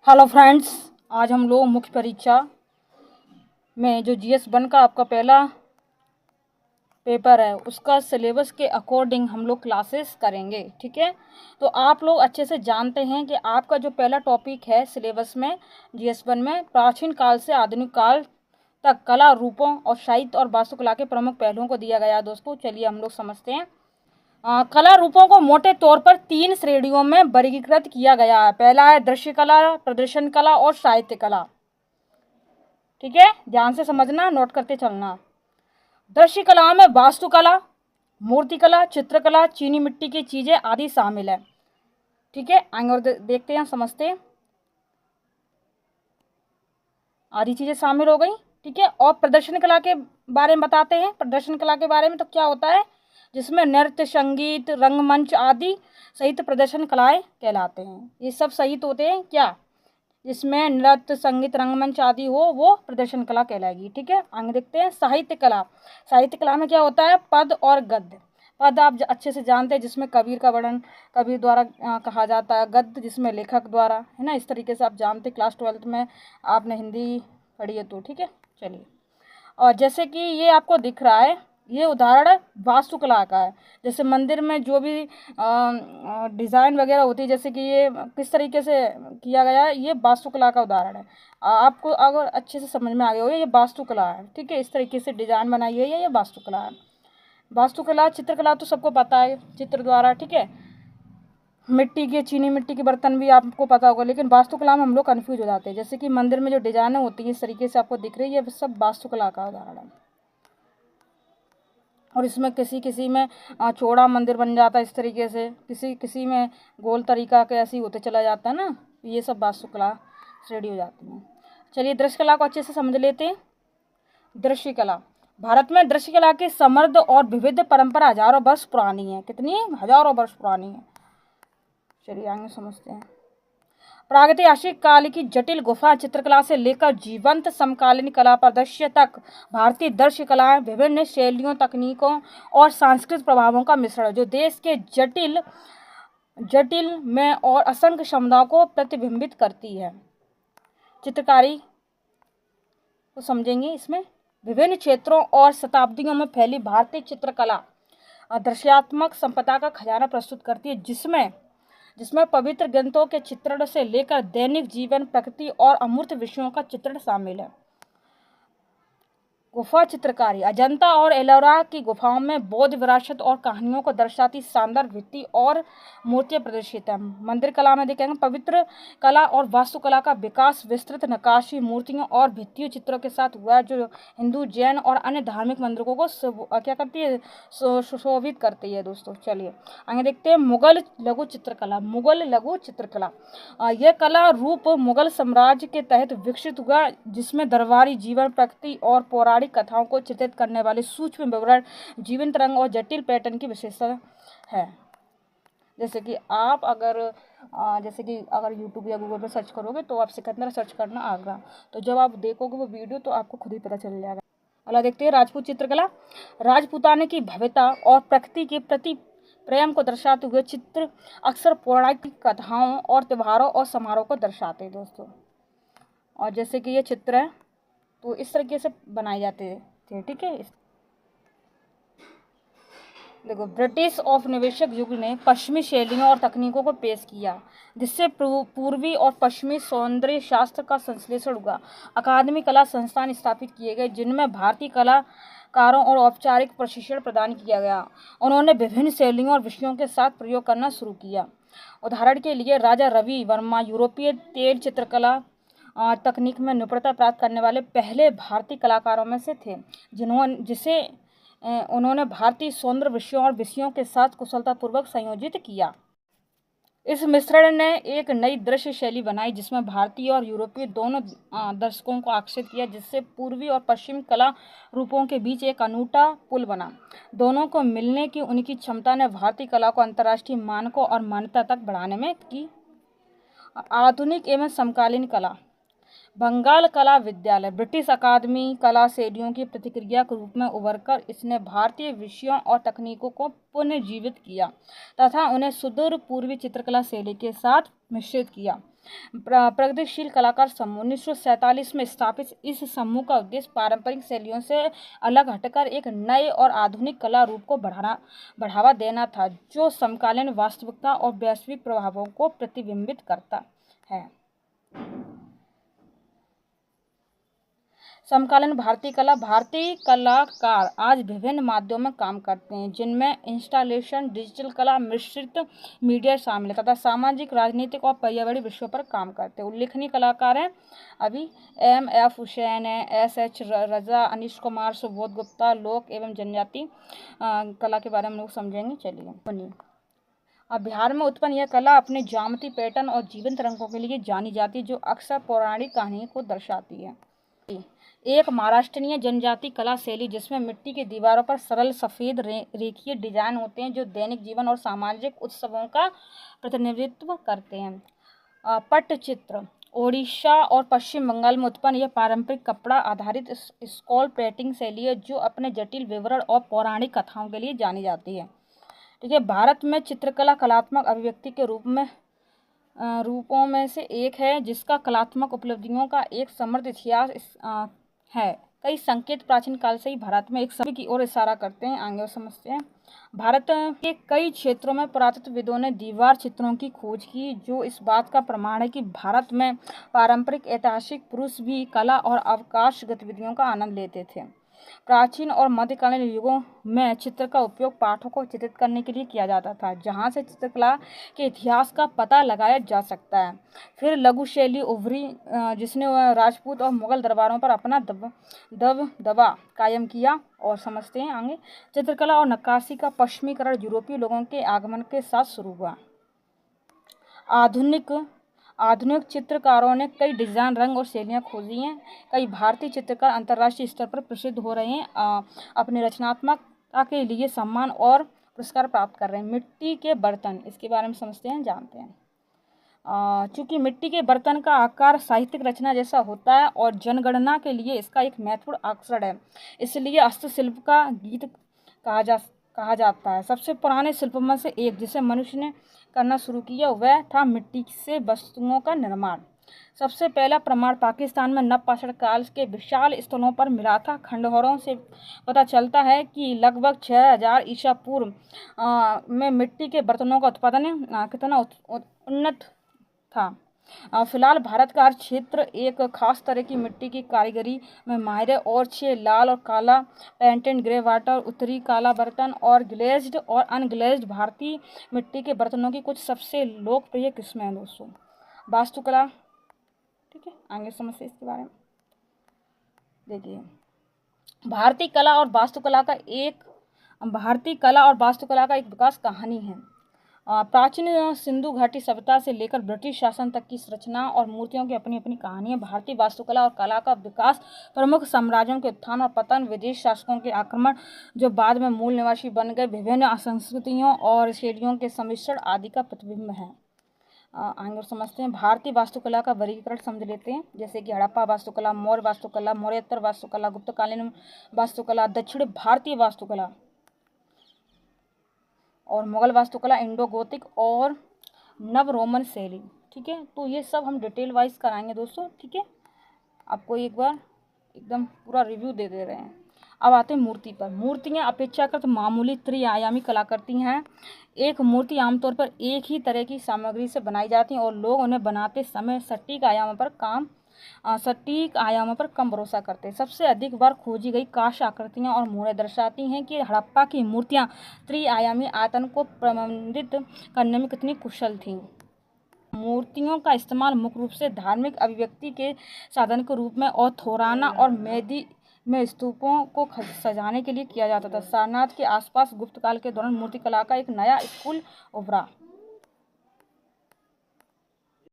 Hello friends, आज हम लोग मुख्य परीक्षा में जो GS1 का आपका पहला पेपर है उसका सिलेबस के अकॉर्डिंग हम लोग क्लासेस करेंगे। ठीक है, तो आप लोग अच्छे से जानते हैं कि आपका जो पहला टॉपिक है सिलेबस में GS1 में प्राचीन काल से आधुनिक काल तक कला रूपों और साहित्य और वास्तुकला के प्रमुख पहलुओं को दिया गया है। दोस्तों चलिए हम लोग समझते हैं। कला रूपों को मोटे तौर पर 3 श्रेणियों में वर्गीकृत किया गया है। पहला है दृश्य कला, प्रदर्शन कला और साहित्य कला। ठीक है, ध्यान से समझना, नोट करते चलना। दृश्य कला में वास्तुकला, मूर्तिकला, चित्रकला, चीनी मिट्टी की चीजें आदि शामिल है। ठीक है, आगे और देखते हैं, समझते हैं। आदि चीजें शामिल हो गई। ठीक है, और प्रदर्शन कला के बारे में बताते हैं। प्रदर्शन कला के बारे में तो क्या होता है, जिसमें नृत्य, संगीत, रंगमंच आदि सहित प्रदर्शन कलाएं कहलाते हैं। ये सब सहित होते हैं क्या, जिसमें नृत्य, संगीत, रंगमंच आदि हो वो प्रदर्शन कला कहलाएगी। ठीक है, आगे देखते हैं साहित्य कला। साहित्य कला में क्या होता है, पद और गद्य। पद आप अच्छे से जानते हैं, जिसमें कबीर का वर्णन कबीर द्वारा कहा जाता है। गद्य जिसमें लेखक द्वारा, है ना, इस तरीके से आप जानते, क्लास 12th में आपने हिंदी पढ़ी है तो। ठीक है, चलिए। और जैसे कि ये आपको दिख रहा है, ये उदाहरण वास्तुकला का है। जैसे मंदिर में जो भी डिज़ाइन वगैरह होती है, जैसे कि ये किस तरीके से किया गया है, ये वास्तुकला का उदाहरण है। आपको अगर अच्छे से समझ में आ गया हो, ये वास्तुकला है। ठीक है, इस तरीके से डिज़ाइन बनाई है, ये वास्तुकला है। वास्तुकला, चित्रकला तो सबको पता है, चित्र द्वारा। ठीक है, मिट्टी के, चीनी मिट्टी के बर्तन भी आपको पता होगा, लेकिन वास्तुकला में हम लोग कन्फ्यूज हो जाते हैं। जैसे कि मंदिर में जो डिजाइनें होती है इस तरीके से आपको दिख रही है, ये सब वास्तुकला का उदाहरण है। और इसमें किसी किसी में चौड़ा मंदिर बन जाता है इस तरीके से, किसी किसी में गोल तरीका के ऐसे ही होते चला जाता है ना, ये सब वास्तुकला श्रेणी हो जाती है। चलिए दृश्य कला को अच्छे से समझ लेते हैं। दृश्य कला, भारत में दृश्य कला की समृद्ध और विविध परंपरा हजारों वर्ष पुरानी है। कितनी, हजारों वर्ष पुरानी है। चलिए आगे समझते हैं। प्रागैतिहासिक काल की जटिल गुफा चित्रकला से लेकर जीवंत समकालीन कला परिदृश्य तक भारतीय दृश्य कलाएं विभिन्न शैलियों, तकनीकों और सांस्कृतिक प्रभावों का मिश्रण है, जो देश के जटिल जटिल में और असंख्य क्षमताओं को प्रतिबिंबित करती है। चित्रकारी को समझेंगे। इसमें विभिन्न क्षेत्रों और शताब्दियों में फैली भारतीय चित्रकला दृश्यात्मक संपदा का खजाना प्रस्तुत करती है, जिसमें पवित्र ग्रंथों के चित्रण से लेकर दैनिक जीवन, प्रकृति और अमूर्त विषयों का चित्रण शामिल है। गुफा चित्रकारी, अजंता और एलोरा की गुफाओं में बौद्ध विरासत और कहानियों को दर्शाती शानदार भित्ति और मूर्तियां प्रदर्शित है। मंदिर कला में देखेंगे पवित्र कला और वास्तुकला का विकास विस्तृत नक्काशी, मूर्तियों और भित्तियों चित्रों के साथ हुआ है, जो हिंदू, जैन और अन्य धार्मिक मंदिरों को क्या करती है, सुशोभित करती है। दोस्तों चलिए आगे देखते हैं। मुगल लघु चित्रकला। मुगल लघु चित्रकला, यह कला रूप मुगल साम्राज्य के तहत विकसित हुआ, जिसमें दरबारी जीवन, प्रकृति और पौराणिक कथाओं को चित्रित करने वाले सूक्ष्म विवरण, जीवंत रंग और जटिल पैटर्न की विशेषता है। जैसे कि आप अगर यूट्यूब या गूगल पर सर्च करोगे तो आप सिकंदर सर्च करना आगरा, तो जब आप देखोगे वो वीडियो तो आपको खुद ही पता चल जाएगा। अगला देखते हैं राजपूत चित्रकला। राजपूताने की भव्यता और प्रकृति के प्रति प्रेम को दर्शाते हुए चित्र अक्सर पौराणिक कथाओं और त्योहारों और समारोह को दर्शाते हैं। दोस्तों, और जैसे कि ये चित्र है तो इस तरीके से बनाए जाते थे। ठीक है, देखो ब्रिटिश औपनिवेशिक युग ने पश्चिमी शैलियों और तकनीकों को पेश किया, जिससे पूर्वी और पश्चिमी सौंदर्य शास्त्र का संश्लेषण हुआ। अकादमी कला संस्थान स्थापित किए गए, जिनमें भारतीय कलाकारों और औपचारिक प्रशिक्षण प्रदान किया गया। उन्होंने विभिन्न शैलियों और विषयों के साथ प्रयोग करना शुरू किया। उदाहरण के लिए राजा रवि वर्मा यूरोपीय तेल चित्रकला तकनीक में निपुणता प्राप्त करने वाले पहले भारतीय कलाकारों में से थे, उन्होंने भारतीय सौंदर्य विषयों के साथ कुशलतापूर्वक संयोजित किया। इस मिश्रण ने एक नई दृश्य शैली बनाई, जिसमें भारतीय और यूरोपीय दोनों दर्शकों को आकर्षित किया, जिससे पूर्वी और पश्चिमी कला रूपों के बीच एक अनूठा पुल बना। दोनों को मिलने की उनकी क्षमता ने भारतीय कला को अंतर्राष्ट्रीय मानकों और मान्यता तक बढ़ाने में की। आधुनिक एवं समकालीन कला। बंगाल कला विद्यालय ब्रिटिश अकादमी कला शैलियों की प्रतिक्रिया के रूप में उभरकर इसने भारतीय विषयों और तकनीकों को पुनर्जीवित किया तथा उन्हें सुदूर पूर्वी चित्रकला शैली के साथ मिश्रित किया। प्रगतिशील कलाकार समूह 1947 में स्थापित इस समूह का उद्देश्य पारंपरिक शैलियों से अलग हटकर एक नए और आधुनिक कला रूप को बढ़ावा देना था, जो समकालीन वास्तविकता और वैश्विक प्रभावों को प्रतिबिंबित करता है। समकालीन भारतीय कलाकार आज विभिन्न माध्यमों में काम करते हैं, जिनमें इंस्टॉलेशन, डिजिटल कला, मिश्रित मीडिया शामिल है तथा सामाजिक, राजनीतिक और पर्यावरणीय विषयों पर काम करते हैं। उल्लेखनीय कलाकार हैं अभी M.F. हुसैन है, S.H. रजा, अनीश कुमार, सुबोध गुप्ता। लोक एवं जनजाति कला के बारे में लोग समझेंगे। चलिए, अब बिहार में उत्पन्न यह कला अपने ज्यामिति, पैटर्न और जीवंत रंगों के लिए जानी जाती है, जो अक्सर पौराणिक कहानी को दर्शाती है। एक महाराष्ट्रीय जनजाति कला शैली जिसमें मिट्टी की दीवारों पर सरल सफ़ेद रेखीय डिजाइन होते हैं, जो दैनिक जीवन और सामाजिक उत्सवों का प्रतिनिधित्व करते हैं। पट्टचित्र ओडिशा और पश्चिम बंगाल में उत्पन्न यह पारंपरिक कपड़ा आधारित स्कॉल पेंटिंग शैली है, जो अपने जटिल विवरण और पौराणिक कथाओं के लिए जानी जाती है। ठीक है, भारत में चित्रकला कलात्मक अभिव्यक्ति के रूपों में से एक है, जिसका कलात्मक उपलब्धियों का एक समृद्ध इतिहास है। कई संकेत प्राचीन काल से ही भारत में एक सभी की ओर इशारा करते हैं। आगे समझते हैं। भारत के कई क्षेत्रों में पुरातत्वविदों ने दीवार चित्रों की खोज की, जो इस बात का प्रमाण है कि भारत में पारंपरिक ऐतिहासिक पुरुष भी कला और अवकाश गतिविधियों का आनंद लेते थे। प्राचीन और मध्यकालीन युगों में चित्र का उपयोग पाठों को चित्रित करने के लिए किया जाता था, जहां से चित्रकला के इतिहास का पता लगाया जा सकता है। फिर लघु शैली उभरी, जिसने राजपूत और मुगल दरबारों पर अपना दबदबा कायम किया। और समझते हैं आगे। चित्रकला और नक्काशी का पश्चिमीकरण यूरोपीय लोगों के आगमन के साथ शुरू हुआ। आधुनिक चित्रकारों ने कई डिज़ाइन, रंग और शैलियाँ खोजी हैं। कई भारतीय चित्रकार अंतर्राष्ट्रीय स्तर पर प्रसिद्ध हो रहे हैं, अपनी रचनात्मकता के लिए सम्मान और पुरस्कार प्राप्त कर रहे हैं। मिट्टी के बर्तन, इसके बारे में समझते हैं, जानते हैं। चूँकि मिट्टी के बर्तन का आकार साहित्यिक रचना जैसा होता है और जनगणना के लिए इसका एक महत्वपूर्ण आकर्षण है, इसलिए हस्तशिल्प का गीत कहा जाता है। सबसे पुराने शिल्पों में से एक जिसे मनुष्य ने करना शुरू किया वह था मिट्टी से वस्तुओं का निर्माण। सबसे पहला प्रमाण पाकिस्तान में नवपाषाण काल के विशाल स्थलों पर मिला था। खंडहरों से पता चलता है कि लगभग 6000 ईसा पूर्व में मिट्टी के बर्तनों का उत्पादन कितना उन्नत था। फिलहाल भारत का हर क्षेत्र एक खास तरह की मिट्टी की कारीगरी में माहिर है और 6 लाल और काला पेंटेड ग्रे वाटर, उत्तरी काला बर्तन और ग्लेज्ड और अनग्लेज्ड भारतीय मिट्टी के बर्तनों की कुछ सबसे लोकप्रिय किस्में हैं। दोस्तों, वास्तुकला, ठीक है, आगे समझते हैं इसके बारे में। देखिए, भारतीय कला और वास्तुकला का एक विकास कहानी है। प्राचीन सिंधु घाटी सभ्यता से लेकर ब्रिटिश शासन तक की रचना और मूर्तियों की अपनी अपनी कहानी है। भारतीय वास्तुकला और कला का विकास प्रमुख साम्राज्यों के उत्थान और पतन, विदेश शासकों के आक्रमण जो बाद में मूल निवासी बन गए, विभिन्न संस्कृतियों और शैलियों के सम्मिश्रण आदि का प्रतिबिंब है। आगे समझते हैं। भारतीय वास्तुकला का वर्गीकरण समझ लेते हैं, जैसे कि हड़प्पा वास्तुकला, मौर्य वास्तुकला, मौर्योत्तर वास्तुकला, गुप्तकालीन वास्तुकला, दक्षिण भारतीय वास्तुकला और मुगल वास्तुकला, इंडो गोथिक और नव रोमन शैली। ठीक है, तो ये सब हम डिटेल वाइज कराएंगे दोस्तों। ठीक है, आपको एक बार एकदम पूरा रिव्यू दे रहे हैं। अब आते हैं मूर्ति पर। मूर्तियाँ अपेक्षाकृत मामूली त्रिआयामी कलाकृति हैं। एक मूर्ति आमतौर पर एक ही तरह की सामग्री से बनाई जाती है और लोग उन्हें बनाते समय सटीक आयामों पर कम भरोसा करते हैं। सबसे अधिक बार खोजी गई काष्ठ आकृतियाँ और मोहरें दर्शाती हैं कि हड़प्पा की मूर्तियाँ त्रिआयामी आयतन को प्रबंधित करने में कितनी कुशल थीं। मूर्तियों का इस्तेमाल मुख्य रूप से धार्मिक अभिव्यक्ति के साधन के रूप में और थोराना और मेदी में स्तूपों को सजाने के लिए किया जाता था। सारनाथ के आसपास गुप्त काल के दौरान मूर्ति कला का एक नया स्कूल उभरा।